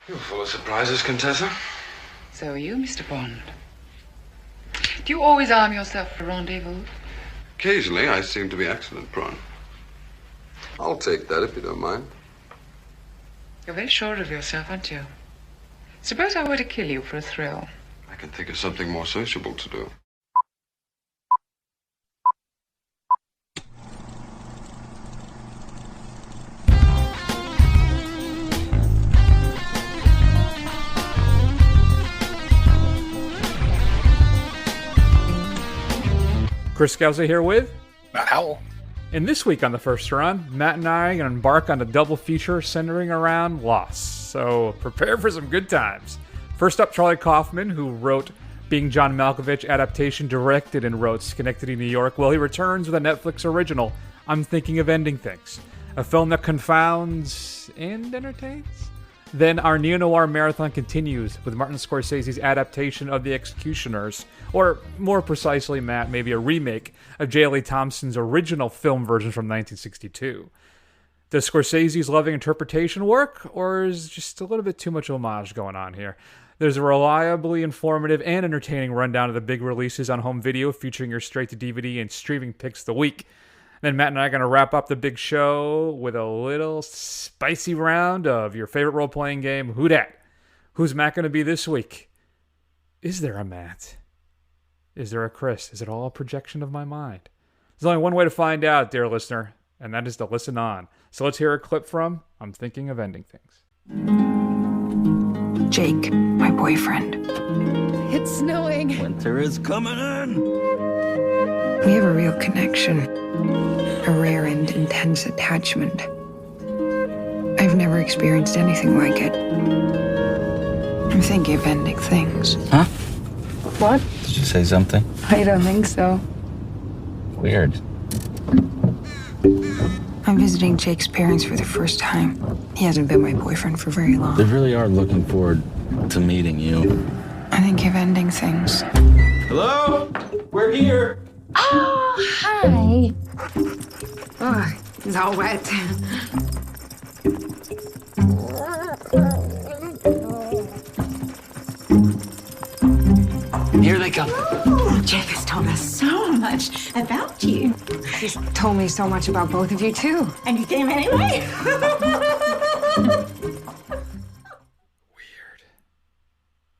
You're full of surprises, Contessa. So are you, Mr. Bond. Do you always arm yourself for rendezvous? Occasionally, I seem to be excellent, Prawn. I'll take that if you don't mind. You're very sure of yourself, aren't you? Suppose I were to kill you for a thrill. I can think of something more sociable to do. Chris Scalzi here with Matt Howell. And this week on the first run, Matt and I are going to embark on a double feature centering around loss. So prepare for some good times. First up, Charlie Kaufman, who wrote Being John Malkovich Adaptation, directed and wrote Synecdoche, New York. Well, he returns with a Netflix original, I'm Thinking of Ending Things, a film that confounds and entertains. Then our Neo-Noir Marathon continues with Martin Scorsese's adaptation of The Executioners, or more precisely, Matt, maybe a remake of J.L.A. Thompson's original film version from 1962. Does Scorsese's loving interpretation work, or is just a little bit too much homage going on here? There's a reliably informative and entertaining rundown of the big releases on home video featuring your straight-to-DVD and streaming picks of the week. Then Matt and I are going to wrap up the big show with a little spicy round of your favorite role-playing game, Who Dat? Who's Matt going to be this week? Is there a Matt? Is there a Chris? Is it all a projection of my mind? There's only one way to find out, dear listener, and that is to listen on. So let's hear a clip from I'm Thinking of Ending Things. Jake, my boyfriend. It's snowing. Winter is coming in. We have a real connection, a rare and intense attachment. I've never experienced anything like it. I'm thinking of ending things. Huh? What? Did you say something? I don't think so. Weird. I'm visiting Jake's parents for the first time. He hasn't been my boyfriend for very long. They really are looking forward to meeting you. I think of ending things. Hello? We're here. Oh, hi. Oh, it's all wet. Here they come. Jake has told us so much about you. He's told me so much about both of you, too. And you came anyway?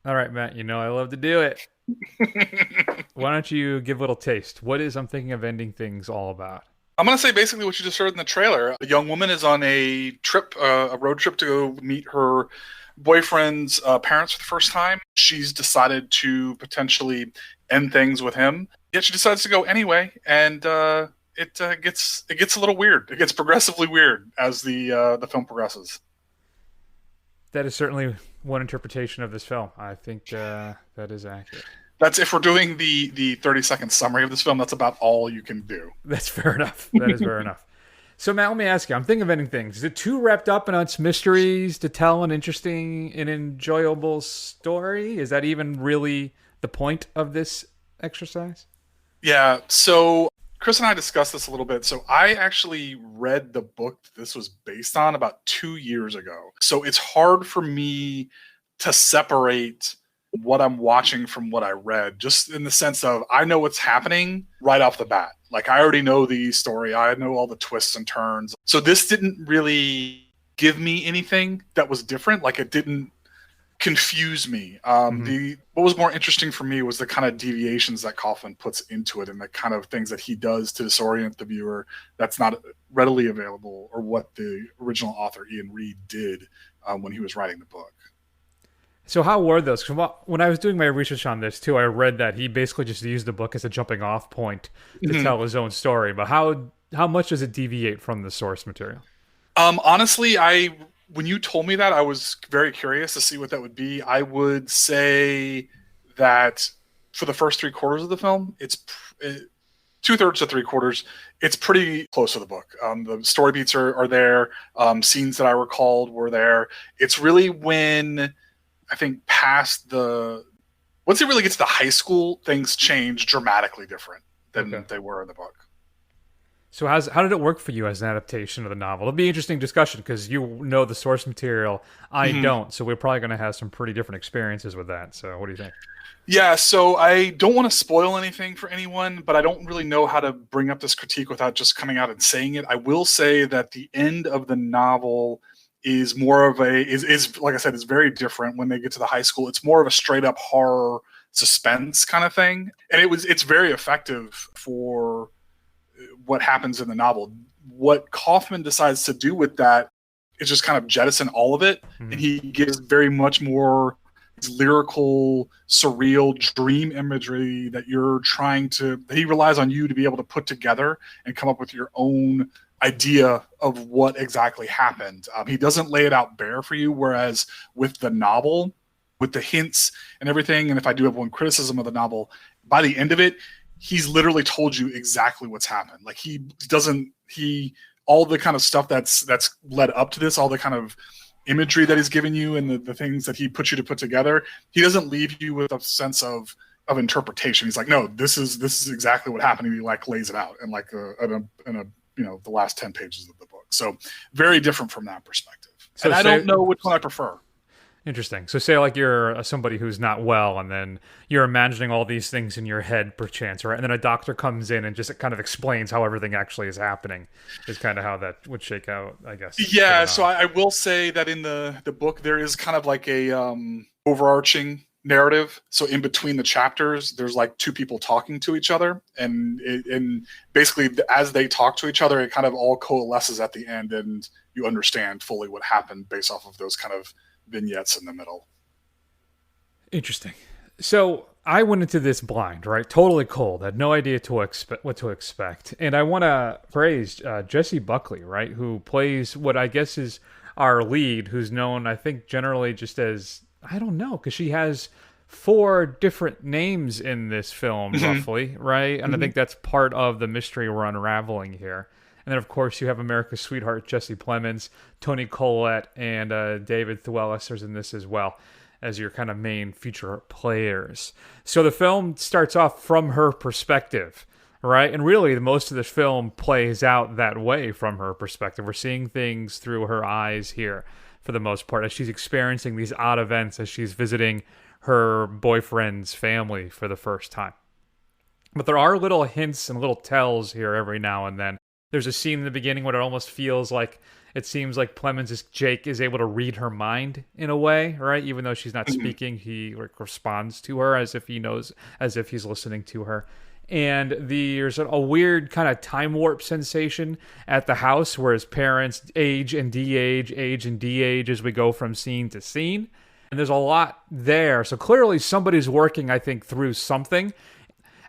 All right, Matt, you know I love to do it. Why don't you give a little taste? What is I'm Thinking of Ending Things all about? I'm going to say basically what you just heard in the trailer. A young woman is on a trip, a road trip to go meet her boyfriend's parents for the first time. She's decided to potentially end things with him. Yet she decides to go anyway, and it gets a little weird. It gets progressively weird as the film progresses. That is certainly one interpretation of this film. I think that is accurate. That's if we're doing the 30-second summary of this film, that's about all you can do. That's fair enough. That is fair enough. So, Matt, let me ask you. I'm thinking of ending things. Is it too wrapped up in its mysteries to tell an interesting and enjoyable story? Is that even really the point of this exercise? Yeah, so Chris and I discussed this a little bit. So I actually read the book that this was based on about 2 years ago. So it's hard for me to separate what I'm watching from what I read, just in the sense of I know what's happening right off the bat. Like I already know the story. I know all the twists and turns. So this didn't really give me anything that was different. Like it didn't confuse me. What was more interesting for me was the kind of deviations that Kaufman puts into it and the kind of things that he does to disorient the viewer that's not readily available, or what the original author Ian Reed did when he was writing the book. So how were those? 'Cause when I was doing my research on this too, I read that he basically just used the book as a jumping off point to tell his own story. But how much does it deviate from the source material? Honestly, when you told me that, I was very curious to see what that would be. I would say that for the first 3/4 of the film, it's 2/3 to 3/4. It's pretty close to the book. The story beats are there. Scenes that I recalled were there. It's really when I think once it really gets to high school, things change dramatically different than they were in the book. So how did it work for you as an adaptation of the novel? It'll be an interesting discussion because you know the source material. I don't. So we're probably going to have some pretty different experiences with that. So what do you think? Yeah, so I don't want to spoil anything for anyone, but I don't really know how to bring up this critique without just coming out and saying it. I will say that the end of the novel is more of is like I said, is very different when they get to the high school. It's more of a straight up horror suspense kind of thing. And it's very effective for what happens in the novel. What Kaufman decides to do with that is just kind of jettison all of it, and he gives very much more lyrical, surreal dream imagery that he relies on you to be able to put together and come up with your own idea of what exactly happened. He doesn't lay it out bare for you, whereas with the novel, with the hints and everything, and if I do have one criticism of the novel, by the end of it, he's literally told you exactly what's happened. Like all the kind of stuff that's led up to this, all the kind of imagery that he's given you and the things that he puts you to put together, he doesn't leave you with a sense of interpretation. He's like, no, this is exactly what happened. And he like lays it out in like in the last 10 pages of the book. So very different from that perspective. So I don't know which one I prefer. Interesting. So say like you're somebody who's not well, and then you're imagining all these things in your head, perchance, right? And then a doctor comes in and just kind of explains how everything actually is happening. Is kind of how that would shake out, I guess. Yeah. So I will say that in the book there is kind of like a overarching narrative. So in between the chapters, there's like two people talking to each other, and basically as they talk to each other, it kind of all coalesces at the end, and you understand fully what happened based off of those kind of vignettes in the middle. Interesting. So I went into this blind, right? Totally cold. Had no idea what to expect. And I want to praise Jessie Buckley, right? Who plays what I guess is our lead, who's known, I think, generally just as, I don't know, because she has 4 different names in this film, roughly, right? And I think that's part of the mystery we're unraveling here. And then, of course, you have America's sweetheart, Jesse Plemons, Toni Collette, and David Thewlis is in this as well as your kind of main feature players. So the film starts off from her perspective, right? And really, most of the film plays out that way from her perspective. We're seeing things through her eyes here, for the most part, as she's experiencing these odd events, as she's visiting her boyfriend's family for the first time. But there are little hints and little tells here every now and then. There's a scene in the beginning where it almost feels like it seems like Jake is able to read her mind in a way, right? Even though she's not speaking, he responds to her as if he knows, as if he's listening to her. And there's a weird kind of time warp sensation at the house where his parents age and de-age as we go from scene to scene. And there's a lot there. So clearly somebody's working, I think, through something.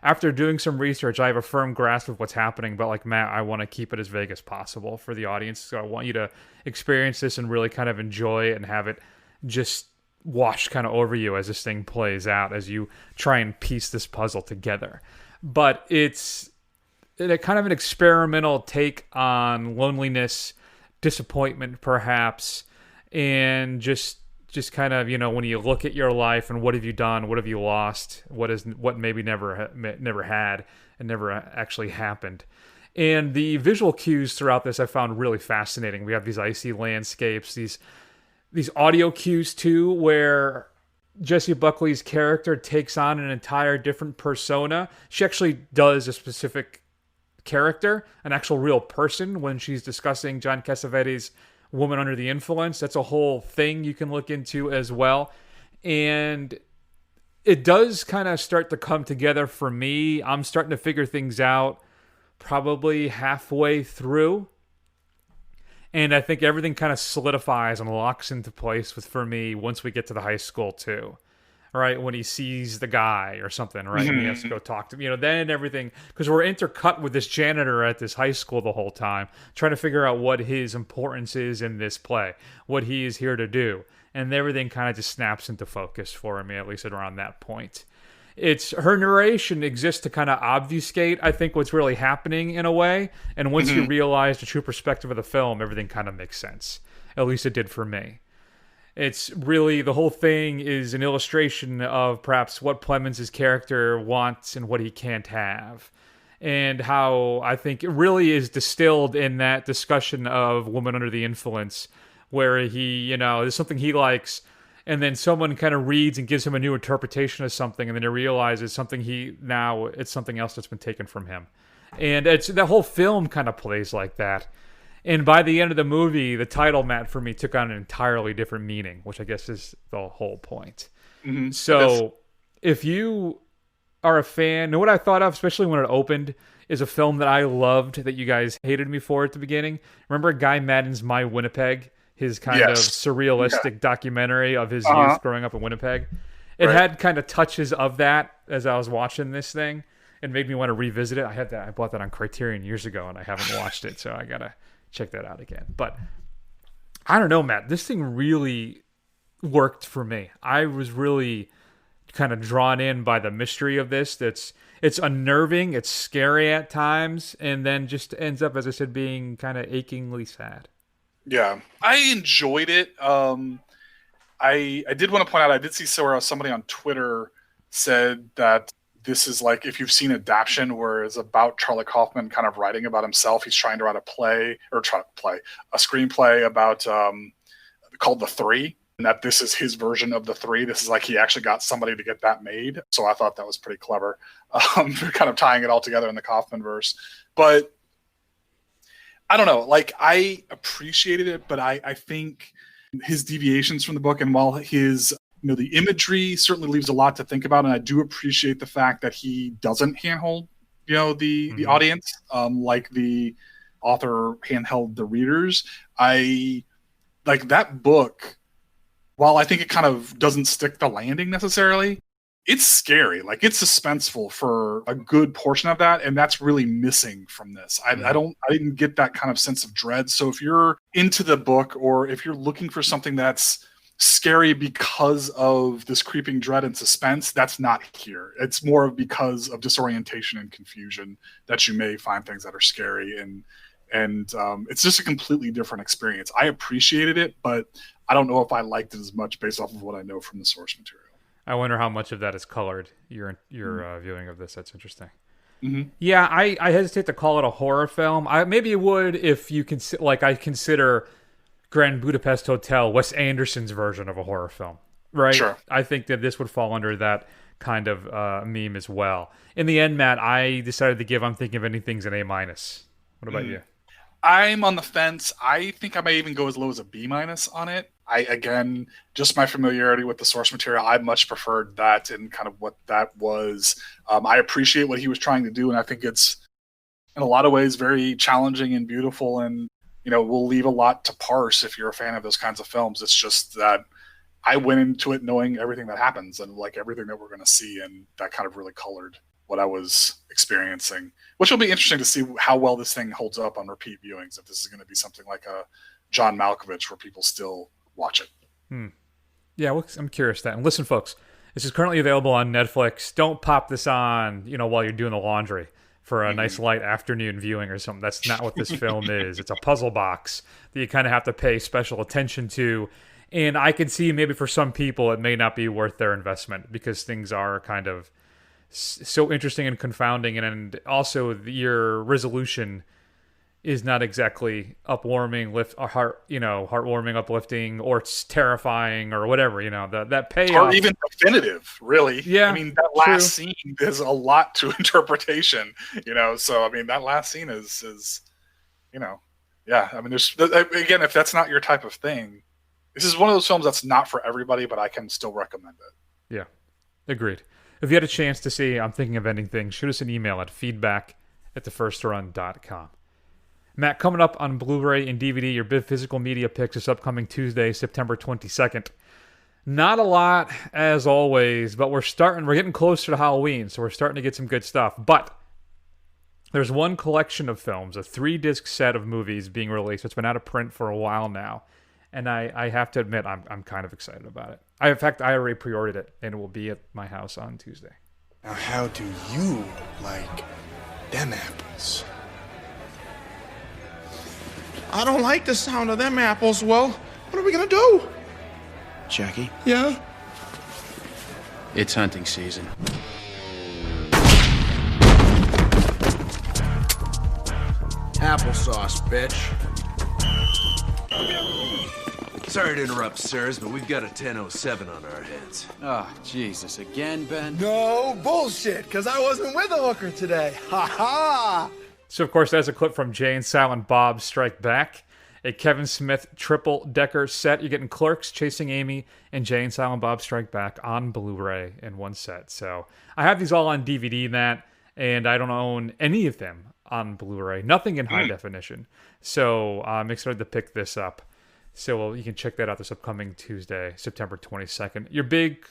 After doing some research, I have a firm grasp of what's happening, but like Matt, I want to keep it as vague as possible for the audience. So I want you to experience this and really kind of enjoy it and have it just wash kind of over you as this thing plays out, as you try and piece this puzzle together. But it's a kind of an experimental take on loneliness, disappointment perhaps, and just kind of, when you look at your life and what have you done, what have you lost, what maybe never had and never actually happened. And the visual cues throughout this I found really fascinating. We have these icy landscapes, these audio cues too, where Jessie Buckley's character takes on an entire different persona. She actually does a specific character, an actual real person, when she's discussing John Cassavetes' Woman Under the Influence. That's a whole thing you can look into as well. And it does kind of start to come together for me. I'm starting to figure things out probably halfway through. And I think everything kind of solidifies and locks into place for me once we get to the high school too. Right, when he sees the guy or something, right? And he has to go talk to him. Then everything, because we're intercut with this janitor at this high school the whole time, trying to figure out what his importance is in this play, what he is here to do. And everything kind of just snaps into focus for me, at least around that point. It's her narration exists to kind of obfuscate, I think, what's really happening in a way. And once you realize the true perspective of the film, everything kind of makes sense. At least it did for me. It's really, the whole thing is an illustration of perhaps what Plemons' character wants and what he can't have. and how I think it really is distilled in that discussion of Woman Under the Influence, where he, there's something he likes, and then someone kind of reads and gives him a new interpretation of something, and then he realizes it's something else that's been taken from him. And the whole film kind of plays like that. And by the end of the movie, the title, Matt, for me, took on an entirely different meaning, which I guess is the whole point. Mm-hmm. So if you are a fan, know what I thought of, especially when it opened, is a film that I loved that you guys hated me for at the beginning. Remember Guy Madden's My Winnipeg? His kind of surrealistic documentary of his youth growing up in Winnipeg. It had kind of touches of that as I was watching this thing. It made me want to revisit it. I bought that on Criterion years ago, and I haven't watched it, so I gotta check that out again. But I don't know, Matt. This thing really worked for me. I was really kind of drawn in by the mystery of this. It's unnerving, it's scary at times, and then just ends up, as I said, being kind of achingly sad. Yeah, I enjoyed it. I did want to point out, I did see somebody on Twitter said that this is like, if you've seen Adaptation, where it's about Charlie Kaufman kind of writing about himself. He's trying to write a screenplay about called The Three, and that this is his version of The Three. This is like he actually got somebody to get that made. So I thought that was pretty clever, kind of tying it all together in the Kaufman verse. But I don't know, like, I appreciated it, but I think his deviations from the book, and while his, the imagery certainly leaves a lot to think about, and I do appreciate the fact that he doesn't handhold, the audience, like the author handheld the readers. I like that book, while I think it kind of doesn't stick the landing necessarily, it's scary. Like, it's suspenseful for a good portion of that, and that's really missing from this. I didn't get that kind of sense of dread. So if you're into the book, or if you're looking for something that's scary because of this creeping dread and suspense, that's not here. It's more of because of disorientation and confusion that you may find things that are scary, and it's just a completely different experience. I appreciated it, but I don't know if I liked it as much based off of what I know from the source material. I wonder how much of that is colored your viewing of this. That's interesting. Mm-hmm. Yeah, I hesitate to call it a horror film. Maybe it would if you I consider Grand Budapest Hotel Wes Anderson's version of a horror film, right? Sure. I think that this would fall under that kind of meme as well. In the end, Matt, I decided to give I'm Thinking of Anything's an A-. What about you? I'm on the fence. I think I may even go as low as a B- on it. Again, just my familiarity with the source material, I much preferred that and kind of what that was. I appreciate what he was trying to do, and I think it's, in a lot of ways, very challenging and beautiful, and, will leave a lot to parse if you're a fan of those kinds of films. It's just that I went into it knowing everything that happens and like everything that we're going to see, and that kind of really colored what I was experiencing, which will be interesting to see how well this thing holds up on repeat viewings, if this is going to be something like a John Malkovich where people still watch it. Yeah, well, I'm curious that. And listen, folks, this is currently available on Netflix. Don't pop this on, while you're doing the laundry for a nice light afternoon viewing or something. That's not what this film is. It's a puzzle box that you kind of have to pay special attention to. And I can see maybe for some people it may not be worth their investment because things are kind of so interesting and confounding, and also your resolution is not exactly heartwarming, uplifting, or it's terrifying, or whatever. That payoff, or even definitive. Really, yeah. I mean, that last scene, there's a lot to interpretation. So I mean, that last scene is, yeah. I mean, there's again, if that's not your type of thing, this is one of those films that's not for everybody, but I can still recommend it. Yeah, agreed. If you had a chance to see I'm Thinking of Ending Things, shoot us an email at feedback@thefirstrun.com. Matt, coming up on Blu-ray and DVD, your big physical media picks this upcoming Tuesday, September 22nd. Not a lot, as always, but we're getting closer to Halloween, so we're starting to get some good stuff. But there's one collection of films, a 3-disc set of movies being released. It's been out of print for a while now, and I have to admit, I'm kind of excited about it. In fact, I already pre-ordered it, and it will be at my house on Tuesday. Now, how do you like them apples? I don't like the sound of them apples. Well, what are we gonna do? Jackie? Yeah? It's hunting season. Applesauce, bitch. Sorry to interrupt, sirs, but we've got a 10:07 on our hands. Oh, Jesus, again, Ben? No bullshit, because I wasn't with a hooker today. Ha ha! So, of course, that's a clip from Jay and Silent Bob Strike Back, a Kevin Smith triple-decker set. You're getting Clerks, Chasing Amy, and Jay and Silent Bob Strike Back on Blu-ray in one set. So I have these all on DVD, Matt, and I don't own any of them on Blu-ray. Nothing in high definition. So I'm excited to pick this up. So you can check that out this upcoming Tuesday, September 22nd. Your big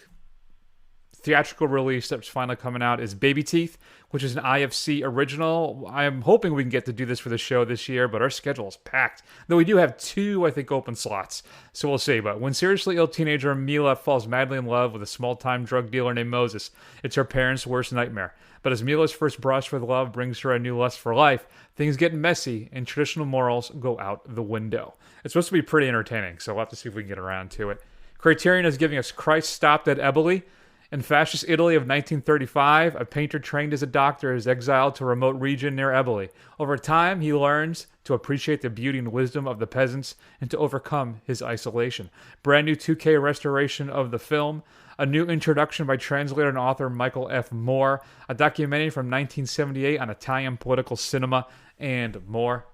theatrical release that's finally coming out is Baby Teeth, which is an IFC original. I'm hoping we can get to do this for the show this year, but our schedule is packed. Though we do have 2, I think, open slots. So we'll see. But when seriously ill teenager Mila falls madly in love with a small-time drug dealer named Moses, it's her parents' worst nightmare. But as Mila's first brush with love brings her a new lust for life, things get messy and traditional morals go out the window. It's supposed to be pretty entertaining, so we'll have to see if we can get around to it. Criterion is giving us Christ Stopped at Eboli. In fascist Italy of 1935, a painter trained as a doctor is exiled to a remote region near Eboli. Over time, he learns to appreciate the beauty and wisdom of the peasants and to overcome his isolation. Brand new 2K restoration of the film, a new introduction by translator and author Michael F. Moore, a documentary from 1978 on Italian political cinema, and more.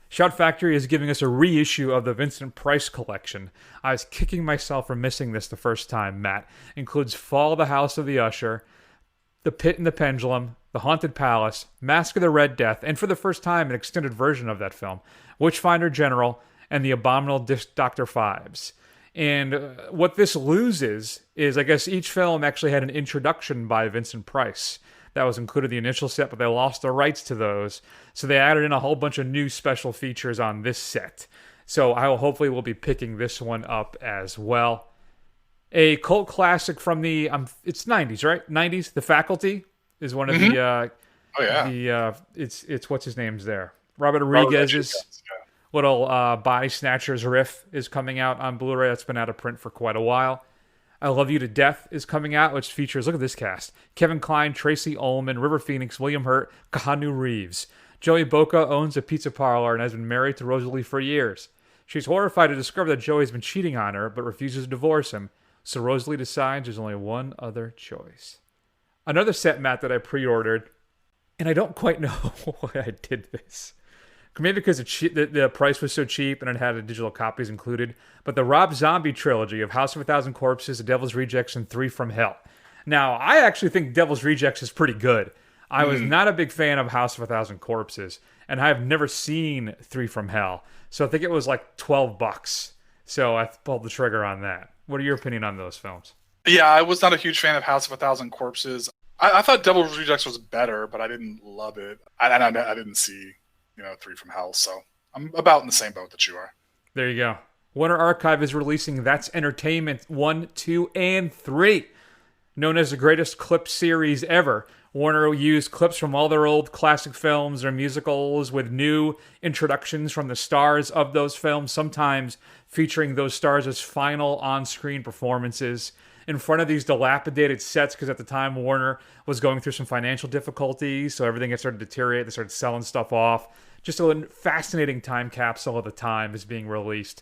Shout Factory is giving us a reissue of the Vincent Price collection. I was kicking myself for missing this the first time, Matt. Includes Fall of the House of the Usher, The Pit and the Pendulum, The Haunted Palace, Mask of the Red Death, and for the first time, an extended version of that film, Witchfinder General, and The Abominable Dr. Phibes. And what this loses is, I guess, each film actually had an introduction by Vincent Price. That was included in the initial set, but they lost the rights to those. So they added in a whole bunch of new special features on this set. So I will hopefully will be picking this one up as well. A cult classic from the, it's 90s, right? 90s. The Faculty is one of the, it's what's his name's there? Robert Rodriguez's little Body Snatchers riff is coming out on Blu-ray. That's been out of print for quite a while. I Love You to Death is coming out, which features, look at this cast, Kevin Kline, Tracy Ullman, River Phoenix, William Hurt, Keanu Reeves. Joey Boca owns a pizza parlor and has been married to Rosalie for years. She's horrified to discover that Joey's been cheating on her, but refuses to divorce him, so Rosalie decides there's only one other choice. Another set, Matt, that I pre-ordered, and I don't quite know why I did this. Maybe because the price was so cheap and it had the digital copies included. But the Rob Zombie trilogy of House of a Thousand Corpses, The Devil's Rejects, and Three from Hell. Now, I actually think Devil's Rejects is pretty good. I was not a big fan of House of a Thousand Corpses, and I have never seen Three from Hell. So I think it was like $12. So I pulled the trigger on that. What are your opinion on those films? Yeah, I was not a huge fan of House of a Thousand Corpses. I thought Devil's Rejects was better, but I didn't love it. I didn't see... Three from Hell, so I'm about in the same boat that you are. There you go. Warner Archive is releasing That's Entertainment 1, 2, and 3. Known as the greatest clip series ever, Warner used clips from all their old classic films or musicals with new introductions from the stars of those films, sometimes featuring those stars as final on-screen performances in front of these dilapidated sets, because at the time Warner was going through some financial difficulties, so everything had started to deteriorate. They started selling stuff off. Just a fascinating time capsule of the time is being released.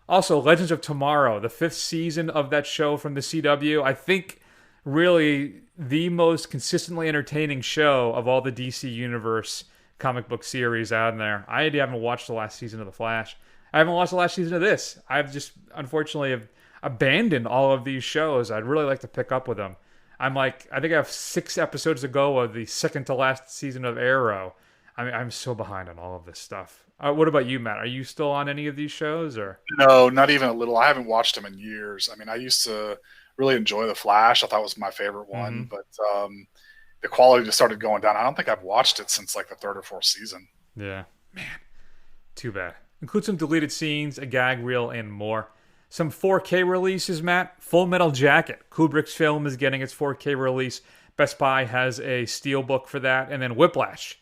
Also, Legends of Tomorrow, the 5th season of that show from the CW. I think really the most consistently entertaining show of all the DC Universe comic book series out there. I haven't watched the last season of The Flash. I haven't watched the last season of this. I've just, unfortunately, have abandoned all of these shows. I'd really like to pick up with them. I think I have 6 episodes to go of the second to last season of Arrow. I'm so behind on all of this stuff. What about you, Matt? Are you still on any of these shows, or? No, not even a little. I haven't watched them in years. I mean, I used to really enjoy The Flash. I thought it was my favorite one, but the quality just started going down. I don't think I've watched it since like the 3rd or 4th season. Yeah, man, too bad. Include some deleted scenes, a gag reel, and more. Some 4K releases, Matt. Full Metal Jacket. Kubrick's film is getting its 4K release. Best Buy has a steelbook for that. And then Whiplash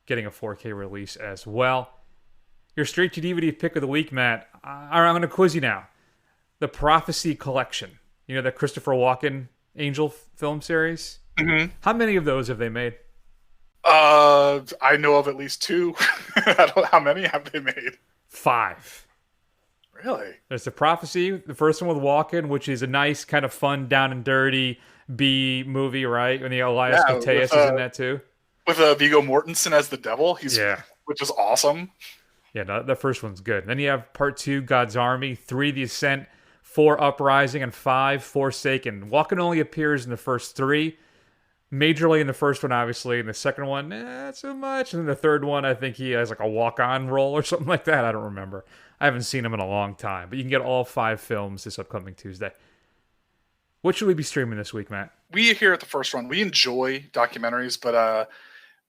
getting a 4K release as well. Your straight-to-DVD pick of the week, Matt. I'm going to quiz you now. The Prophecy Collection. You know, that Christopher Walken Angel film series? Mm-hmm. How many of those have they made? I know of at least 2. I don't know how many have they made. 5. Really? There's The Prophecy, the first one with Walken, which is a nice kind of fun, down and dirty B movie, right? And the Elias Koteas is in that too. With Viggo Mortensen as the devil, which is awesome. Yeah, no, the first one's good. Then you have part 2, God's Army, 3, The Ascent, 4, Uprising, and 5, Forsaken. Walken only appears in the first 3. Majorly in the first one, obviously. In the second one, not so much. And then the third one, I think he has like a walk-on role or something like that. I don't remember. I haven't seen him in a long time. But you can get all 5 films this upcoming Tuesday. What should we be streaming this week, Matt? We here at the First Run, we enjoy documentaries, but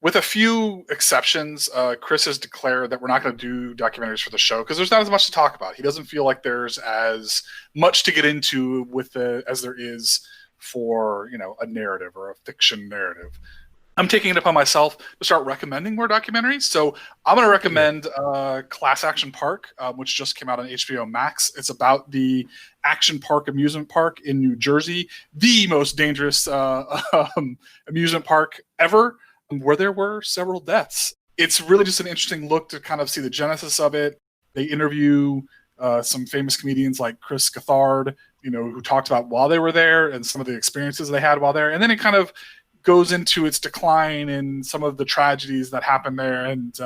with a few exceptions, Chris has declared that we're not going to do documentaries for the show because there's not as much to talk about. He doesn't feel like there's as much to get into as there is for, a narrative or a fiction narrative. I'm taking it upon myself to start recommending more documentaries. So I'm going to recommend Class Action Park, which just came out on HBO Max. It's about the Action Park amusement park in New Jersey, the most dangerous amusement park ever, where there were several deaths. It's really just an interesting look to kind of see the genesis of it. They interview some famous comedians like Chris Cathard, who talked about while they were there and some of the experiences they had while there. And then it kind of goes into its decline and some of the tragedies that happened there, and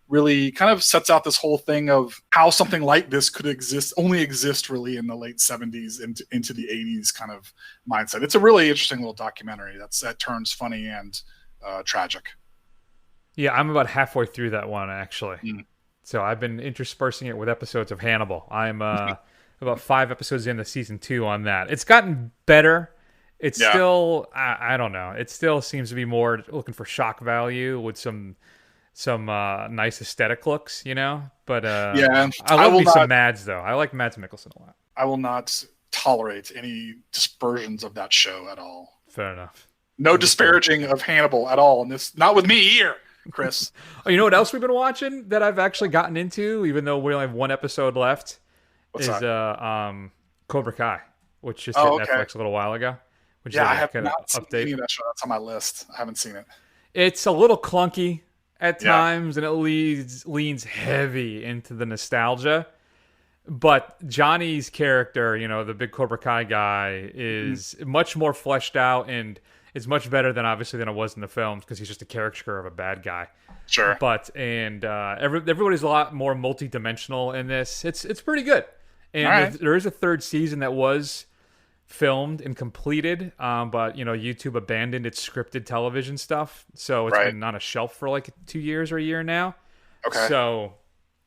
really kind of sets out this whole thing of how something like this could only exist really in the late 70s into the 80s kind of mindset. It's a really interesting little documentary that turns funny and tragic. Yeah, I'm about halfway through that one, actually. So I've been interspersing it with episodes of Hannibal. I'm about 5 episodes into season 2 on that. It's gotten better. It's still, I don't know. It still seems to be more looking for shock value with some nice aesthetic looks, But I love me some Mads, though. I like Mads Mikkelsen a lot. I will not tolerate any dispersions of that show at all. Fair enough. No disparaging of Hannibal at all. And this, not with me here, Chris. Oh, you know what else we've been watching that I've actually gotten into, even though we only have 1 episode left? What's that? Cobra Kai, which just hit Netflix a little while ago. Which I have not seen any of that show. That's on my list. I haven't seen it. It's a little clunky at times, and it leans heavy into the nostalgia. But Johnny's character, the big Cobra Kai guy, is much more fleshed out, and is much better than it was in the films because he's just a caricature of a bad guy. Sure. But everybody's a lot more multi-dimensional in this. It's pretty good. And there is a 3rd season that was filmed and completed, but YouTube abandoned its scripted television stuff, so it's been on a shelf for like 2 years or a year now. Okay. So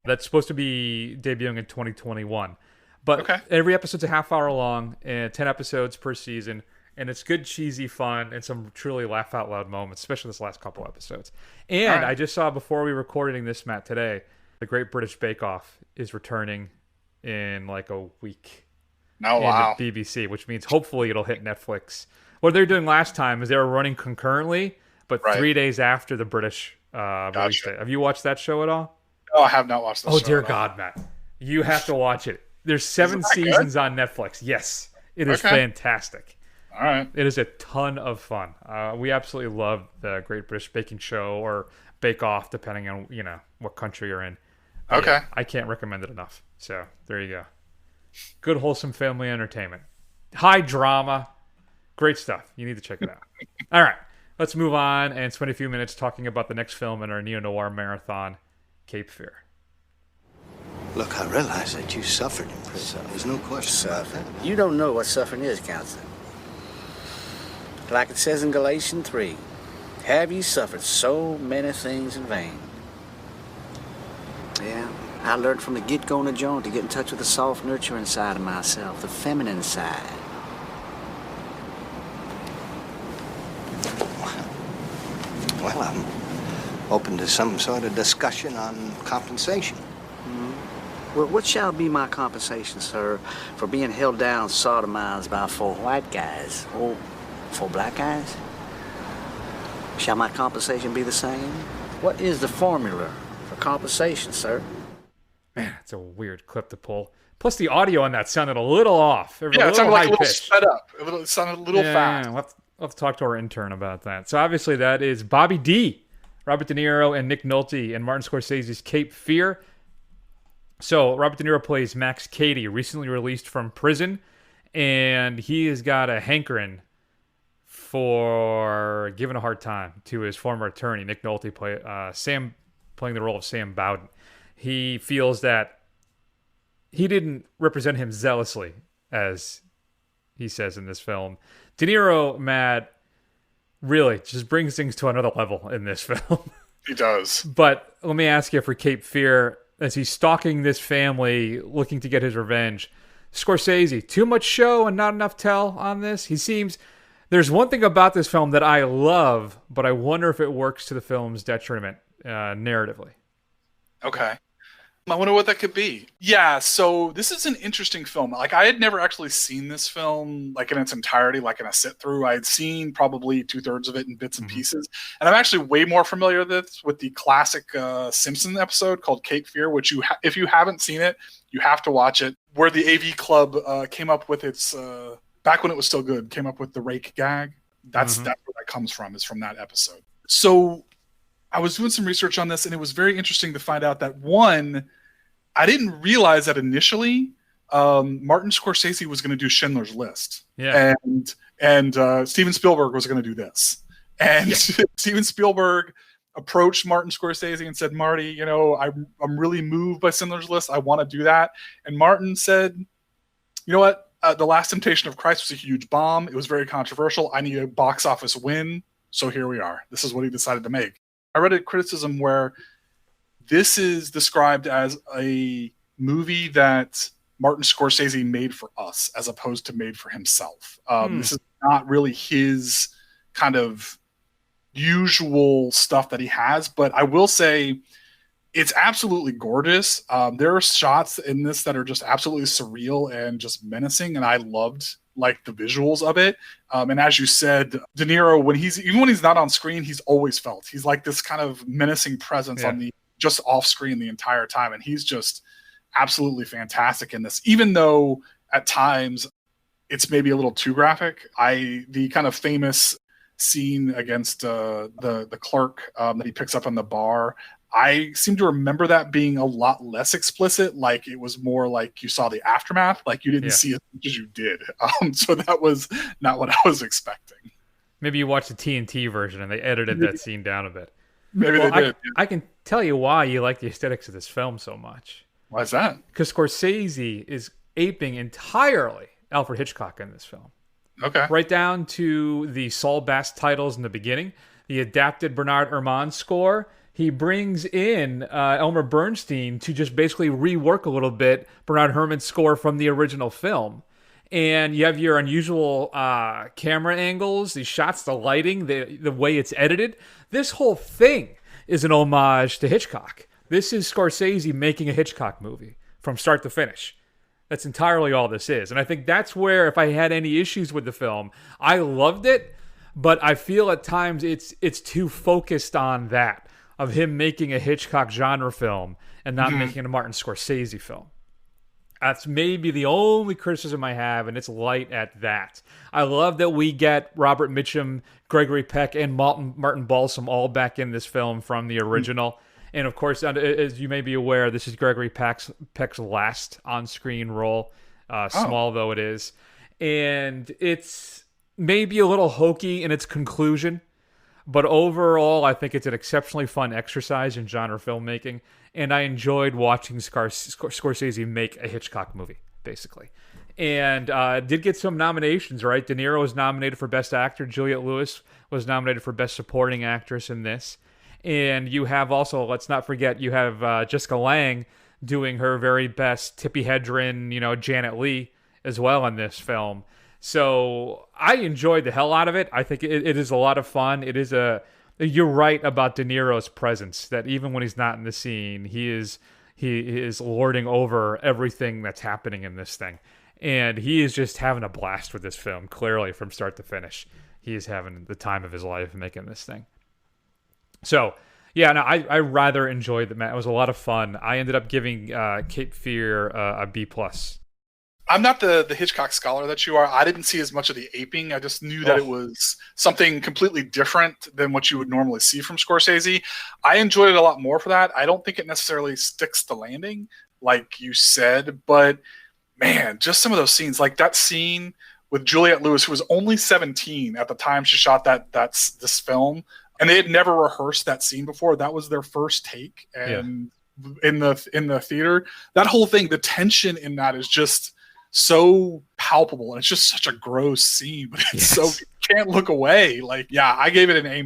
that's supposed to be debuting in 2021. But every episode's a half hour long, and 10 episodes per season, and it's good, cheesy fun, and some truly laugh out loud moments, especially this last couple episodes. And I just saw before we were recording this, Matt, today, the Great British Bake Off is returning in like a week. Oh, wow. The BBC, which means hopefully it'll hit Netflix. What they're doing last time is they were running concurrently, but 3 days after the British release date. Have you watched that show at all? No, I have not watched that show. Oh, dear God, Matt. You have to watch it. There's 7 seasons on Netflix. Yes. It is fantastic. All right. It is a ton of fun. We absolutely love the Great British Baking Show or Bake Off, depending on, what country you're in. But yeah, I can't recommend it enough. So there you go. Good, wholesome family entertainment. High drama. Great stuff. You need to check it out. All right. Let's move on and spend a few minutes talking about the next film in our Neo-Noir Marathon, Cape Fear. Look, I realize that you suffered in prison. There's no question about that. You don't know what suffering is, Counselor. Like it says in Galatians 3, have you suffered so many things in vain? Yeah, I learned from the get-go in the joint to get in touch with the soft, nurturing side of myself, the feminine side. Well, I'm open to some sort of discussion on compensation. Well, what shall be my compensation, sir, for being held down, sodomized by 4 white guys? Or 4 black guys? Shall my compensation be the same? What is the formula for compensation, sir? Man, it's a weird clip to pull. Plus, the audio on that sounded a little off. It sounded like a little sped up. It sounded a little fast. We'll have to talk to our intern about that. So, obviously, that is Bobby D. Robert De Niro and Nick Nolte in Martin Scorsese's Cape Fear. So Robert De Niro plays Max Cady, recently released from prison, and he has got a hankering for giving a hard time to his former attorney, Nick Nolte, playing the role of Sam Bowden. He feels that he didn't represent him zealously, as he says in this film. De Niro, Matt, really just brings things to another level in this film. He does. But let me ask you, for Cape Fear, as he's stalking this family, looking to get his revenge, Scorsese, too much show and not enough tell on this? He seems... There's one thing about this film that I love, but I wonder if it works to the film's detriment narratively. Okay. I wonder what that could be. Yeah, so this is an interesting film. Like, I had never actually seen this film like in its entirety, like in a sit through. I had seen probably 2/3 of it in bits and pieces. And I'm actually way more familiar with the classic Simpson episode called Cape Fear, which if you haven't seen it, you have to watch it, where the AV Club came up with its, back when it was still good, came up with the rake gag. That's where that comes from, is from that episode. So I was doing some research on this, and it was very interesting to find out that, one, I didn't realize that initially Martin Scorsese was going to do Schindler's List. Yeah. And Steven Spielberg was going to do this. And Steven Spielberg approached Martin Scorsese and said, Marty, you know, I'm really moved by Schindler's List. I want to do that. And Martin said, you know what? The Last Temptation of Christ was a huge bomb. It was very controversial. I need a box office win. So here we are. This is what he decided to make. I read a criticism where this is described as a movie that Martin Scorsese made for us, as opposed to made for himself. This is not really his kind of usual stuff that he has, but I will say it's absolutely gorgeous. There are shots in this that are just absolutely surreal and just menacing, and I loved like the visuals of it. And as you said, De Niro, even when he's not on screen, he's always felt. He's like this kind of menacing presence on the just off screen the entire time, and he's just absolutely fantastic in this. Even though at times it's maybe a little too graphic. The kind of famous scene against the clerk that he picks up on the bar, I seem to remember that being a lot less explicit. Like, it was more like you saw the aftermath, like you didn't see as much as you did. So that was not what I was expecting. Maybe you watched the TNT version and they edited that scene down a bit. Maybe they did. I can tell you why you like the aesthetics of this film so much. Why is that? Because Scorsese is aping entirely Alfred Hitchcock in this film. Okay. Right down to the Saul Bass titles in the beginning, the adapted Bernard Herrmann score. He brings in Elmer Bernstein to just basically rework a little bit Bernard Herrmann's score from the original film. And you have your unusual camera angles, these shots, the lighting, the way it's edited. This whole thing is an homage to Hitchcock. This is Scorsese making a Hitchcock movie from start to finish. That's entirely all this is. And I think that's where, if I had any issues with the film, I loved it, but I feel at times it's too focused on that, of him making a Hitchcock genre film and not making a Martin Scorsese film. That's maybe the only criticism I have, and it's light at that. I love that we get Robert Mitchum, Gregory Peck, and Martin Balsam all back in this film from the original. And of course, as you may be aware, this is Gregory Peck's last on-screen role, small though it is. And it's maybe a little hokey in its conclusion, but overall, I think it's an exceptionally fun exercise in genre filmmaking, and I enjoyed watching Scorsese make a Hitchcock movie, basically. And did get some nominations, right? De Niro was nominated for Best Actor. Juliette Lewis was nominated for Best Supporting Actress in this. And you have also, let's not forget, you have Jessica Lange doing her very best Tippi Hedren, Janet Leigh as well in this film. So I enjoyed the hell out of it. I think it is a lot of fun. It is you're right about De Niro's presence, that even when he's not in the scene, he is lording over everything that's happening in this thing. And he is just having a blast with this film, clearly, from start to finish. He is having the time of his life making this thing. So, yeah, no, I rather enjoyed it. It was a lot of fun. I ended up giving Cape Fear a B+. I'm not the Hitchcock scholar that you are. I didn't see as much of the aping. I just knew that it was something completely different than what you would normally see from Scorsese. I enjoyed it a lot more for that. I don't think it necessarily sticks the landing, like you said, but man, just some of those scenes, like that scene with Juliette Lewis, who was only 17 at the time she shot this film, and they had never rehearsed that scene before. That was their first take, and in the theater, that whole thing, the tension in that is just so palpable, and it's just such a gross scene, but it's so you can't look away. Like, I gave it an A-.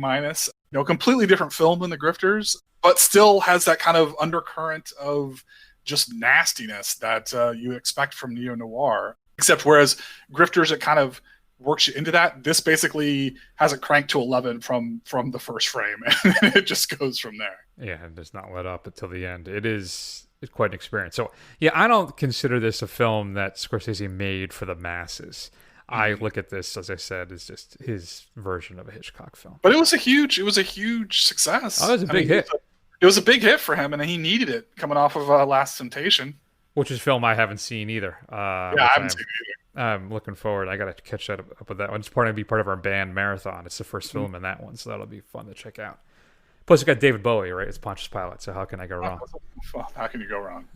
Completely different film than The Grifters, but still has that kind of undercurrent of just nastiness that you expect from neo-noir. Except whereas Grifters, it kind of works you into that. This basically has it cranked to 11 from the first frame, and it just goes from there. Yeah, and does not let up until the end. It's quite an experience. So, I don't consider this a film that Scorsese made for the masses. I look at this, as I said, as just his version of a Hitchcock film. But it was a huge success. Oh, it was a big hit. It was a big hit for him, and he needed it coming off of Last Temptation. Which is a film I haven't seen either. I haven't seen it either. I'm looking forward. I got to catch up with that one. It's going to be part of our band marathon. It's the first film in that one, so that'll be fun to check out. Plus, it's got David Bowie, right? It's Pontius Pilate, so how can I go wrong? How can you go wrong?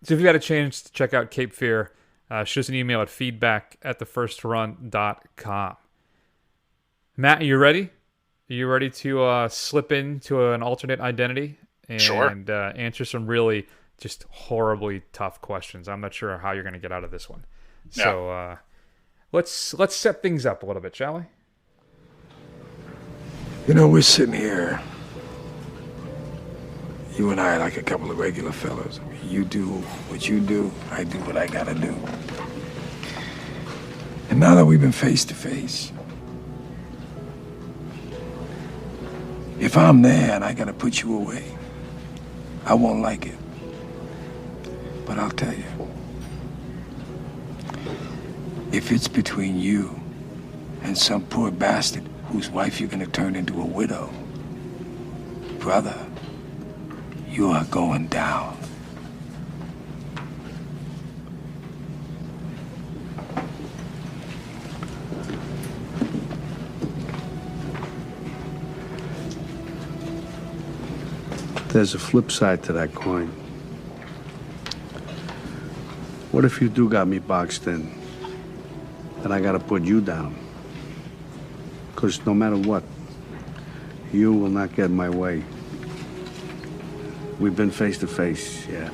So if you got a chance to check out Cape Fear, shoot us an email at feedback@thefirstrun.com. Matt, are you ready? Are you ready to slip into an alternate identity and answer some really just horribly tough questions? I'm not sure how you're going to get out of this one. So let's set things up a little bit, shall we? We're sitting here, you and I, like a couple of regular fellows. You do what you do, I do what I gotta do. And now that we've been face to face, if I'm there and I gotta put you away, I won't like it. But I'll tell you, if it's between you and some poor bastard whose wife you're gonna turn into a widow, brother, you are going down. There's a flip side to that coin. What if you do got me boxed in? Then I gotta put you down. Because no matter what, you will not get in my way. We've been face to face, yeah.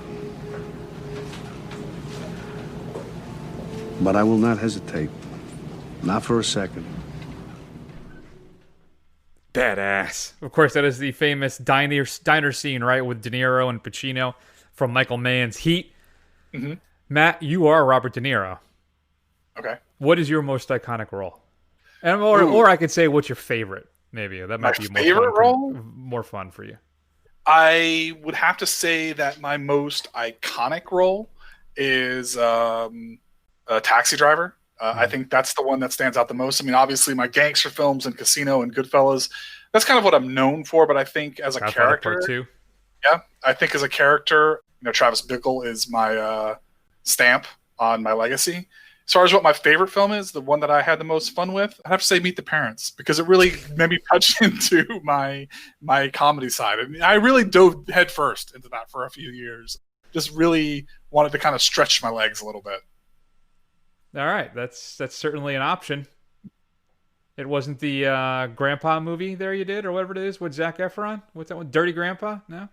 But I will not hesitate. Not for a second. Badass. Of course, that is the famous diner scene, right, with De Niro and Pacino from Michael Mann's Heat. Mm-hmm. Matt, you are Robert De Niro. Okay. What is your most iconic role? And or I could say, what's your favorite? Maybe that might be more fun for you. I would have to say that my most iconic role is a Taxi Driver. I think that's the one that stands out the most. I mean, obviously, my gangster films and Casino and Goodfellas, that's kind of what I'm known for. But I think as a character, Part 2. Yeah, I think as a character, Travis Bickle is my stamp on my legacy. As far as what my favorite film is, the one that I had the most fun with, I'd have to say Meet the Parents, because it really made me touch into my comedy side. And I really dove headfirst into that for a few years. Just really wanted to kind of stretch my legs a little bit. All right, that's certainly an option. It wasn't the Grandpa movie there you did, or whatever it is, with Zac Efron? What's that one? Dirty Grandpa? No,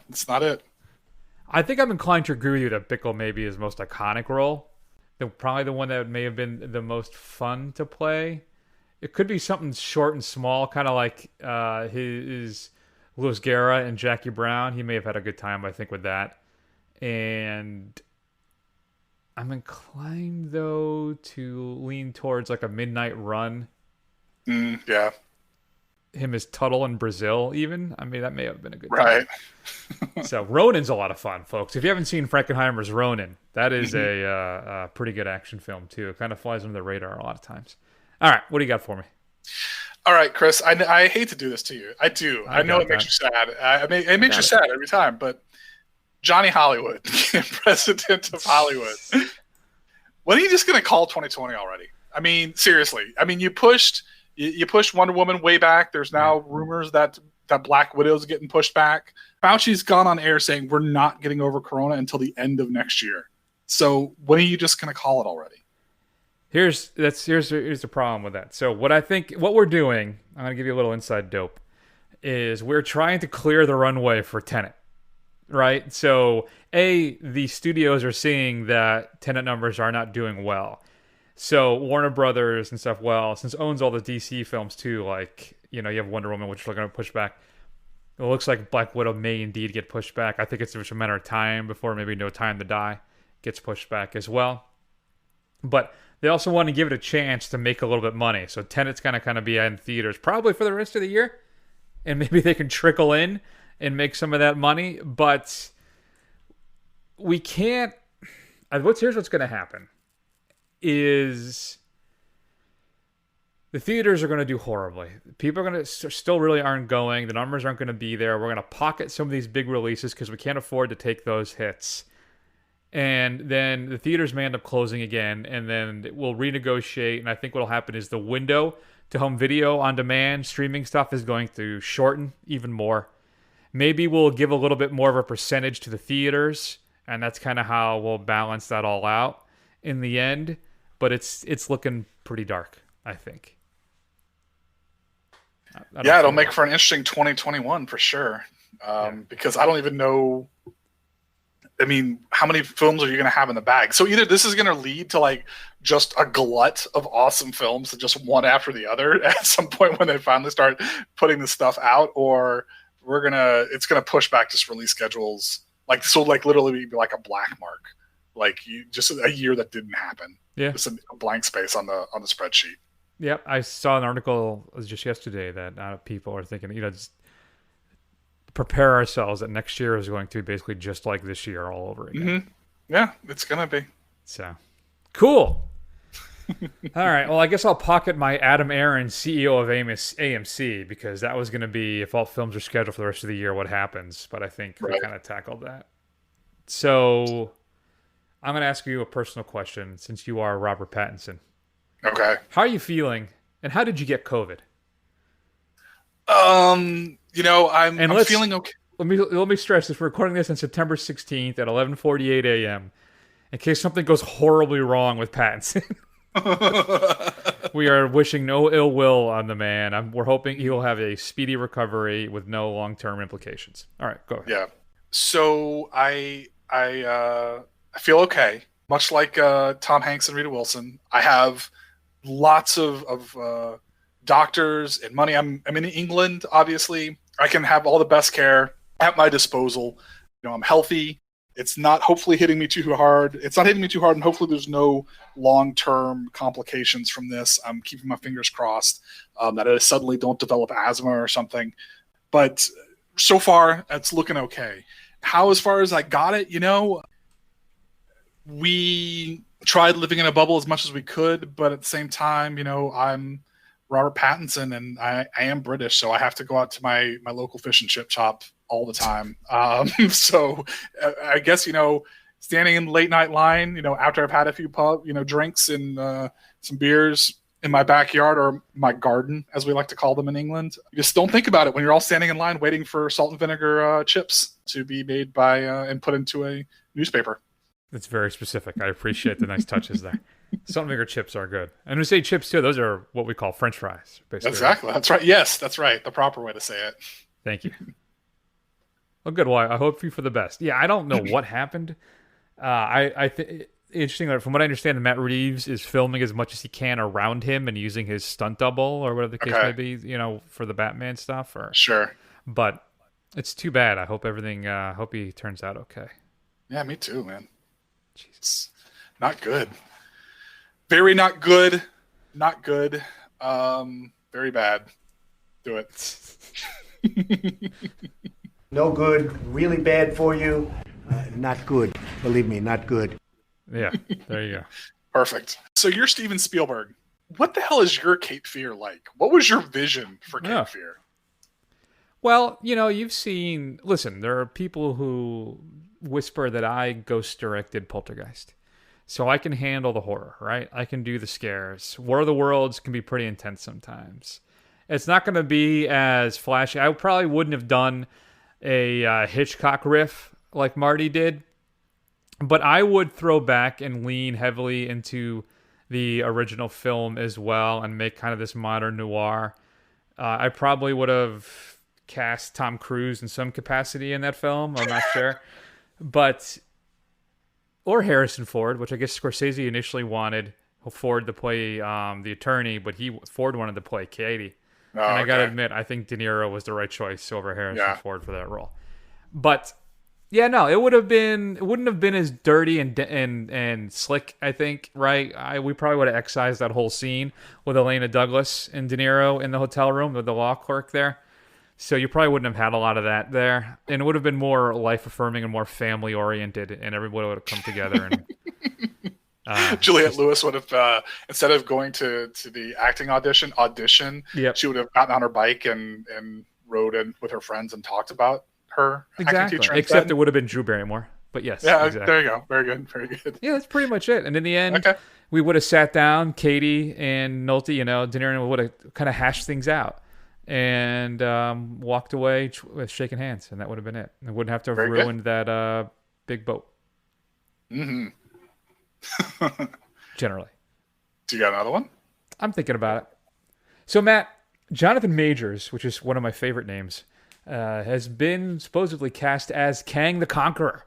it's not it. I think I'm inclined to agree with you that Bickle may be his most iconic role. Probably the one that may have been the most fun to play. It could be something short and small, kind of like his Louis Guerra and Jackie Brown. He may have had a good time, I think, with that. And I'm inclined, though, to lean towards like a Midnight Run. Yeah. Him as Tuttle in Brazil, even. I mean, that may have been a good time. Right. So Ronin's a lot of fun, folks. If you haven't seen Frankenheimer's Ronin, that is a pretty good action film, too. It kind of flies under the radar a lot of times. All right, what do you got for me? All right, Chris, I hate to do this to you. I do. I know it makes you sad. It makes you sad every time, but Johnny Hollywood, president of Hollywood. When are you just going to call 2020 already? I mean, seriously. I mean, you pushed Wonder Woman way back. There's now rumors that Black Widow's getting pushed back. Fauci's gone on air saying we're not getting over Corona until the end of next year. So when are you just going to call it already? Here's the problem with that. So what we're doing, I'm going to give you a little inside dope, is we're trying to clear the runway for Tenet. Right? So, the studios are seeing that Tenet numbers are not doing well. So, Warner Brothers and stuff, since owns all the DC films too, like, you have Wonder Woman, which they're going to push back. It looks like Black Widow may indeed get pushed back. I think it's just a matter of time before maybe No Time to Die gets pushed back as well. But they also want to give it a chance to make a little bit of money. So, Tenet's going to kind of be in theaters probably for the rest of the year. And maybe they can trickle in and make some of that money, but we can't. Here's what's going to happen: is the theaters are going to do horribly. People are going to still really aren't going. The numbers aren't going to be there. We're going to pocket some of these big releases because we can't afford to take those hits. And then the theaters may end up closing again, and then we'll renegotiate. And I think what will happen is the window to home video on demand streaming stuff is going to shorten even more. Maybe we'll give a little bit more of a percentage to the theaters, and that's kind of how we'll balance that all out in the end. But it's looking pretty dark, I think. It'll make for an interesting 2021 for sure. Because I don't even know. I mean, how many films are you going to have in the bag? So either this is going to lead to like just a glut of awesome films, just one after the other at some point when they finally start putting this stuff out, or it's gonna push back just release schedules, like literally be like a black mark, like just a year that didn't happen. Yeah, just a blank space on the spreadsheet. Yep, I saw an article just yesterday that people are thinking, just prepare ourselves that next year is going to be basically just like this year all over again. Mm-hmm. Yeah, it's gonna be. So cool. All right. Well, I guess I'll pocket my Adam Aaron, CEO of AMC, because that was going to be, if all films are scheduled for the rest of the year, what happens. But I think we kind of tackled that. So I'm going to ask you a personal question, since you are Robert Pattinson. Okay. How are you feeling, and how did you get COVID? I'm feeling okay. Let me stress this. We're recording this on September 16th at 11:48 a.m. in case something goes horribly wrong with Pattinson. We are wishing no ill will on the man. We're hoping he will have a speedy recovery with no long-term implications. All right, go ahead. Yeah. So I feel okay. Much like Tom Hanks and Rita Wilson, I have lots of doctors and money. I'm in England, obviously. I can have all the best care at my disposal. I'm healthy. It's not hopefully hitting me too hard. It's not hitting me too hard, and hopefully there's no long-term complications from this. I'm keeping my fingers crossed that I suddenly don't develop asthma or something. But so far, it's looking okay. How as far as I got it, we tried living in a bubble as much as we could, but at the same time, I'm Robert Pattinson, and I am British, so I have to go out to my local fish and chip shop all the time. So I guess, standing in late night line, after I've had a few drinks and some beers in my backyard, or my garden, as we like to call them in England, you just don't think about it when you're all standing in line waiting for salt and vinegar chips to be made by and put into a newspaper. That's very specific. I appreciate the nice touches there. Salt and vinegar chips are good. And when we say chips too, those are what we call French fries, basically. Exactly. That's right. Yes, that's right. The proper way to say it. Thank you. Well, good. Well, I hope you for the best. Yeah, I don't know what happened. I think interesting that from what I understand, Matt Reeves is filming as much as he can around him and using his stunt double or whatever the case may be, for the Batman stuff. Sure. But it's too bad. I hope hope he turns out okay. Yeah, me too, man. Jesus. Not good. Very not good. Not good. Very bad. Do it. No good. Really bad for you. Not good. Believe me, not good. Yeah, there you go. Perfect. So you're Steven Spielberg. What the hell is your Cape Fear like? What was your vision for Cape Fear? Well, you've seen... Listen, there are people who whisper that I ghost directed Poltergeist. So I can handle the horror, right? I can do the scares. War of the Worlds can be pretty intense sometimes. It's not going to be as flashy. I probably wouldn't have done a Hitchcock riff like Marty did, but I would throw back and lean heavily into the original film as well and make kind of this modern noir. I probably would have cast Tom Cruise in some capacity in that film. I'm not sure. Or Harrison Ford, which I guess Scorsese initially wanted Ford to play the attorney, but Ford wanted to play Katie. Oh, and I got to okay. admit, I think De Niro was the right choice over Harrison Ford for that role. But yeah, no, it wouldn't have been as dirty and slick, I think, right? We probably would have excised that whole scene with Elena Douglas and De Niro in the hotel room with the law clerk there. So you probably wouldn't have had a lot of that there. And it would have been more life-affirming and more family-oriented, and everybody would have come together. And Juliette Lewis would have, instead of going to the acting audition, yep. She would have gotten on her bike and rode in with her friends and talked about her acting teacher. Except it would have been Drew Barrymore. But yes. Yeah, exactly. There you go. Very good. Very good. Yeah, that's pretty much it. And in the end, we would have sat down, Katie and Nolte, De Niro would have kind of hashed things out. And walked away with shaking hands, and that would have been it. It wouldn't have to have ruined that big boat. Mm-hmm. Generally. Do you got another one? I'm thinking about it. So, Matt, Jonathan Majors, which is one of my favorite names, has been supposedly cast as Kang the Conqueror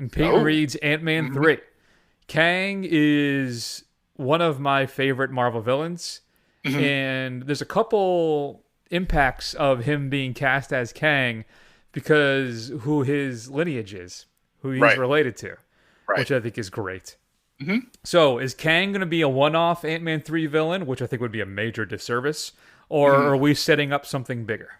in Peyton Reed's Ant-Man 3. Kang is one of my favorite Marvel villains, and there's a couple impacts of him being cast as Kang because who his lineage is, who he's related to, which I think is great. So is Kang going to be a one-off Ant-Man 3 villain, which I think would be a major disservice, or are we setting up something bigger?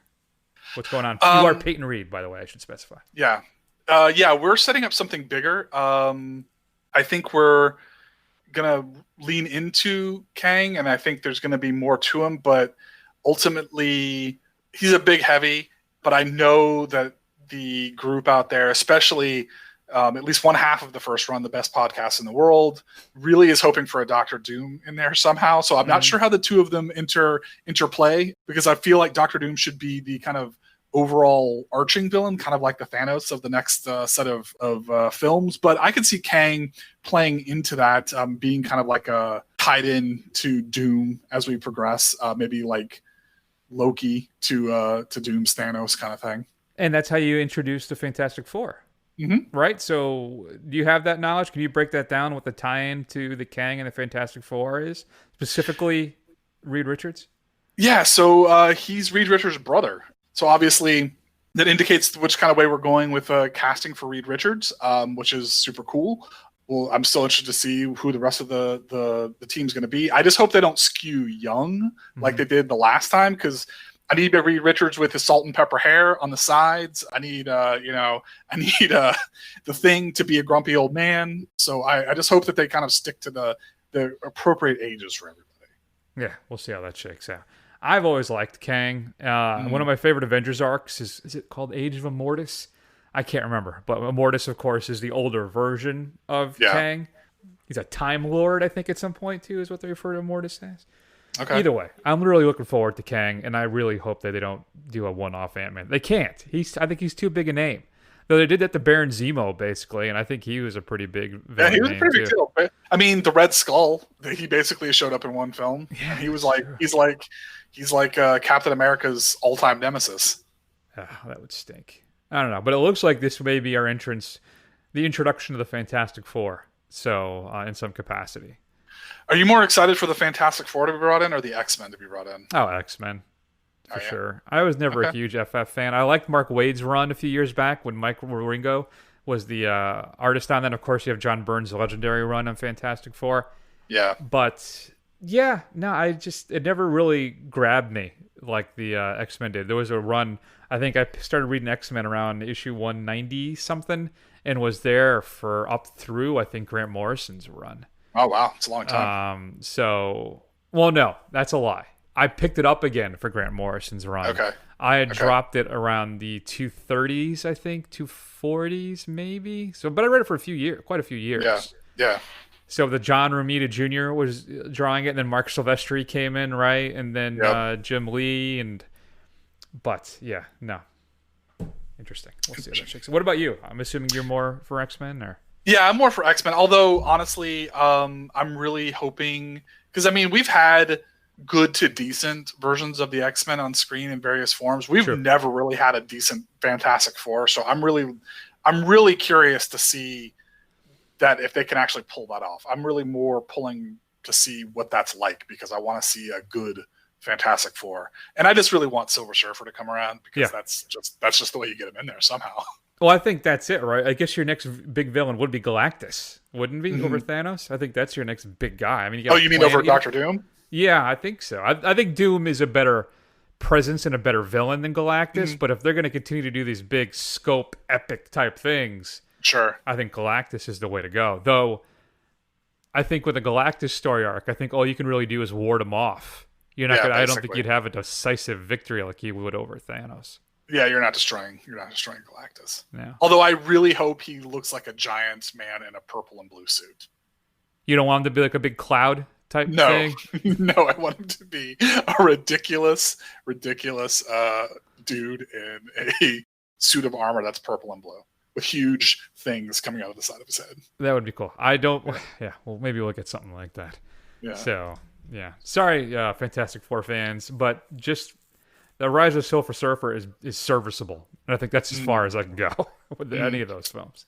What's going on? You are Peyton Reed, by the way, I should specify. Yeah. We're setting up something bigger. I think we're going to lean into Kang, and I think there's going to be more to him, but ultimately, he's a big heavy, but I know that the group out there, especially at least one half of the first run, the best podcast in the world, really is hoping for a Doctor Doom in there somehow. So I'm not sure how the two of them interplay, because I feel like Doctor Doom should be the kind of overall arching villain, kind of like the Thanos of the next set of films. But I could see Kang playing into that, being kind of like a tied in to Doom as we progress, maybe like Loki to Doom's Thanos kind of thing. And that's how you introduce the Fantastic Four, right? So do you have that knowledge? Can you break that down, what the tie-in to the Kang and the Fantastic Four is? Specifically, Reed Richards? Yeah, so he's Reed Richards' brother. So obviously that indicates which kind of way we're going with casting for Reed Richards, which is super cool. Well, I'm still interested to see who the rest of the team's going to be. I just hope they don't skew young like they did the last time, because I need Reed Richards with his salt and pepper hair on the sides. I need the Thing to be a grumpy old man. So I just hope that they kind of stick to the appropriate ages for everybody. Yeah, we'll see how that shakes out. I've always liked Kang. One of my favorite Avengers arcs is it called Age of Immortus? I can't remember, but Immortus, of course, is the older version of Kang. He's a Time Lord, I think, at some point, too, is what they refer to Immortus as. Okay. Either way, I'm really looking forward to Kang, and I really hope that they don't do a one-off Ant-Man. They can't. I think he's too big a name. Though they did that to Baron Zemo, basically, and I think he was a pretty big villain. Yeah, he was a pretty big deal. I mean, the Red Skull, he basically showed up in one film. Yeah, he was like, he's like Captain America's all-time nemesis. That would stink. I don't know, but it looks like this may be our the introduction of the Fantastic Four. So, in some capacity. Are you more excited for the Fantastic Four to be brought in, or the X-Men to be brought in? Oh, X-Men. For sure. I was never a huge FF fan. I liked Mark Waid's run a few years back when Mike Wieringo was the artist on that. Of course, you have John Byrne's legendary run on Fantastic Four. Yeah. But, yeah, no, it never really grabbed me like the X-Men did. There was a run, I think I started reading X-Men around issue 190-something, and was there for up through, I think, Grant Morrison's run. Oh, wow. It's a long time. Well, no, that's a lie. I picked it up again for Grant Morrison's run. Okay. I had dropped it around the 230s, I think, 240s maybe. So, but I read it for quite a few years. Yeah. So the John Romita Jr. was drawing it, and then Mark Silvestri came in, right? And then Jim Lee, but yeah, no. Interesting. We'll see how that shakes. What about you? I'm assuming you're more for X-Men, or? Yeah, I'm more for X-Men. Although honestly, I'm really hoping, because I mean, we've had good to decent versions of the X-Men on screen in various forms. We've never really had a decent Fantastic Four, so I'm really curious to see that if they can actually pull that off. I'm really more pulling to see what that's like, because I want to see a good Fantastic Four, and I just really want Silver Surfer to come around, because that's just the way you get him in there somehow. Well, I think that's it, right? I guess your next big villain would be Galactus, wouldn't be, over Thanos? I think that's your next big guy. I mean, you mean over Doctor Doom? Yeah, I think so. I think Doom is a better presence and a better villain than Galactus, but if they're going to continue to do these big scope, epic type things, I think Galactus is the way to go. Though, I think with a Galactus story arc, I think all you can really do is ward him off. You're not gonna, I don't think you'd have a decisive victory like you would over Thanos. Yeah, you're not destroying Galactus. Yeah. Although I really hope he looks like a giant man in a purple and blue suit. You don't want him to be like a big cloud type thing? No, I want him to be a ridiculous dude in a suit of armor that's purple and blue with huge things coming out of the side of his head. That would be cool. Well, maybe we'll get something like that. Yeah. So, yeah. Sorry, Fantastic Four fans, but just the Rise of Silver Surfer is serviceable. And I think that's as far as I can go with any of those films.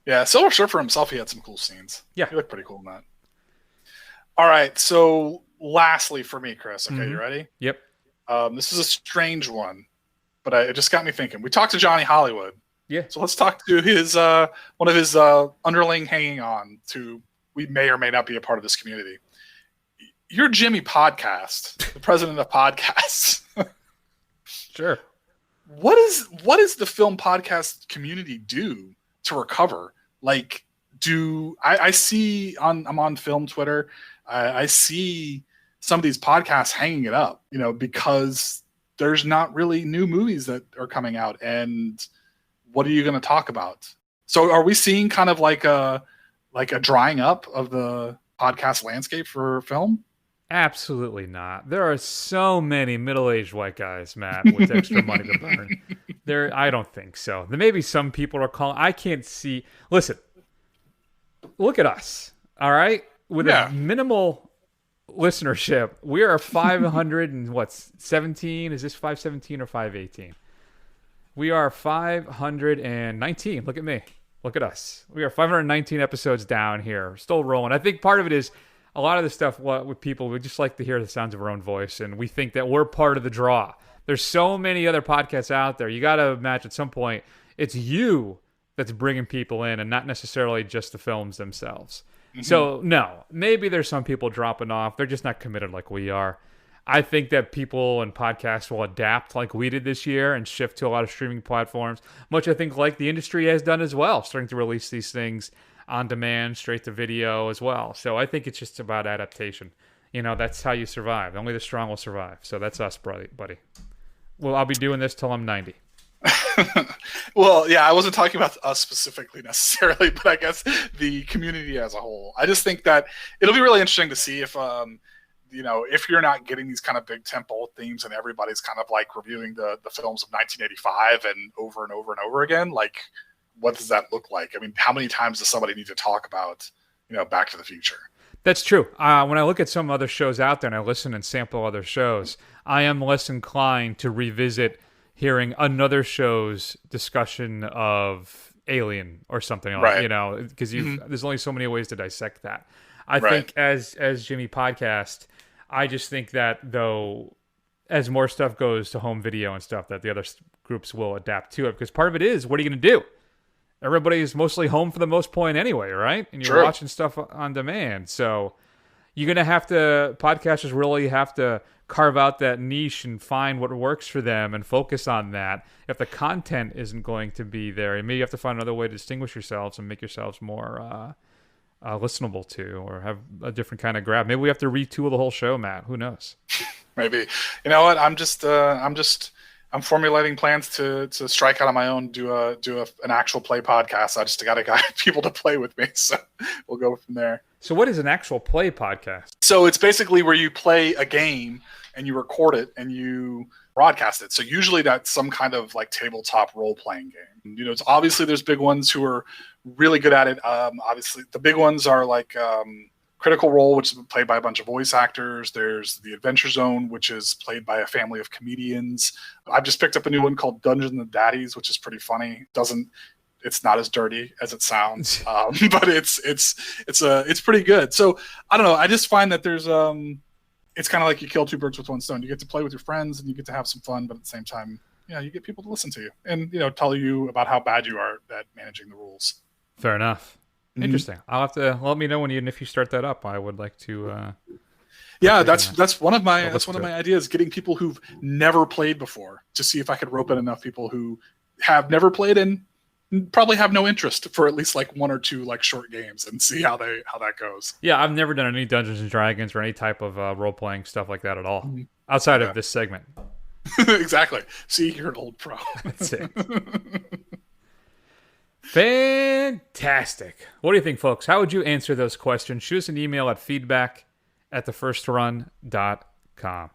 Yeah, Silver Surfer himself, he had some cool scenes. Yeah. He looked pretty cool in that. All right, so lastly for me, Chris, okay, you ready? Yep. This is a strange one, but it just got me thinking. We talked to Johnny Hollywood. Yeah. So let's talk to his one of his underling hanging on to, we may or may not be a part of this community. You're Jimmy Podcast, the president of podcasts. Sure. What does the film podcast community do to recover? Like, I see I'm on film Twitter. I see some of these podcasts hanging it up, because there's not really new movies that are coming out. And what are you going to talk about? So are we seeing kind of like a drying up of the podcast landscape for film? Absolutely not. There are so many middle-aged white guys, Matt, with extra money to burn. I don't think so. There may be some people are calling. I can't see. Listen, look at us. All right, with a minimal listenership, we are 500 and 17? Is this 517 or 518? We are 519. Look at me. Look at us. We are 519 episodes down here, still rolling. I think part of it is a lot of the stuff with people, we just like to hear the sounds of our own voice, and we think that we're part of the draw. There's so many other podcasts out there. You got to imagine at some point it's you that's bringing people in and not necessarily just the films themselves. So, no, maybe there's some people dropping off. They're just not committed like we are. I think that people and podcasts will adapt like we did this year and shift to a lot of streaming platforms, much I think like the industry has done as well, starting to release these things on demand, straight to video as well. So I think it's just about adaptation. That's how you survive. Only the strong will survive. So that's us, buddy. Well, I'll be doing this till I'm 90. Well, yeah, I wasn't talking about us specifically necessarily, but I guess the community as a whole. I just think that it'll be really interesting to see if, if you're not getting these kind of big tentpole themes and everybody's kind of like reviewing the films of 1985 and over and over and over again, like, what does that look like? I mean, how many times does somebody need to talk about, Back to the Future? That's true. When I look at some other shows out there and I listen and sample other shows, I am less inclined to revisit hearing another show's discussion of Alien or something like because there's only so many ways to dissect that. I think as Jimmy Podcast, I just think that though, as more stuff goes to home video and stuff, that the other groups will adapt to it, because part of it is, what are you going to do? Everybody's mostly home for the most point anyway, right? And you're watching stuff on demand. So you're going to have to, podcasters really have to carve out that niche and find what works for them and focus on that. If the content isn't going to be there, maybe you have to find another way to distinguish yourselves and make yourselves more listenable to, or have a different kind of grab. Maybe we have to retool the whole show, Matt. Who knows? Maybe. You know what? I'm formulating plans to strike out on my own, do an actual play podcast. I just got to get people to play with me, so we'll go from there. So what is an actual play podcast? So it's basically where you play a game and you record it and you broadcast it. So usually that's some kind of like tabletop role-playing game. You know, it's obviously there's big ones who are really good at it. Obviously the big ones are like Critical Role, which is played by a bunch of voice actors. There's the Adventure Zone, which is played by a family of comedians. I've just picked up a new one called Dungeons and Daddies, which is pretty funny. It's not as dirty as it sounds, but it's pretty good. So I don't know. I just find that there's it's kind of like you kill two birds with one stone. You get to play with your friends and you get to have some fun, but at the same time, you get people to listen to you and tell you about how bad you are at managing the rules. Fair enough. Interesting. I'll have to let me know if you start that up. I would like to. That's one of my ideas. Getting people who've never played before to see if I could rope in enough people who have never played and probably have no interest for at least like one or two like short games and see how that goes. Yeah, I've never done any Dungeons and Dragons or any type of role playing stuff like that at all outside of this segment. Exactly. See, you're an old pro. That's it. Fantastic. What do you think, folks? How would you answer those questions? Shoot us an email at feedback@thefirstrun.com.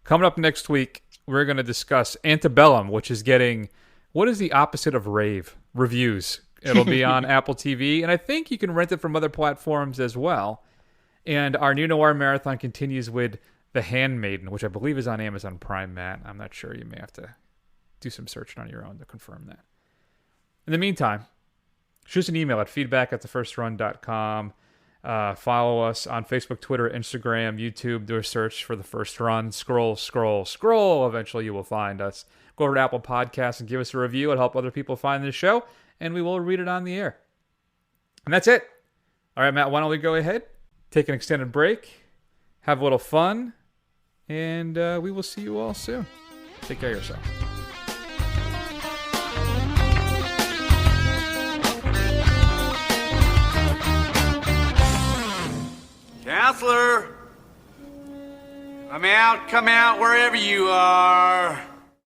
Coming up next week, we're going to discuss Antebellum, which is getting, what is the opposite of rave? Reviews. It'll be on Apple TV, and I think you can rent it from other platforms as well. And our Neo-Noir Marathon continues with The Handmaiden, which I believe is on Amazon Prime, Matt. I'm not sure. You may have to do some searching on your own to confirm that. In the meantime, shoot us an email at feedback@thefirstrun.com. Follow us on Facebook, Twitter, Instagram, YouTube. Do a search for The First Run. Scroll. Eventually you will find us. Go over to Apple Podcasts and give us a review. It'll help other people find this show, and we will read it on the air. And that's it. All right, Matt, why don't we go ahead, take an extended break, have a little fun, and we will see you all soon. Take care of yourself. Counselor! Come out wherever you are.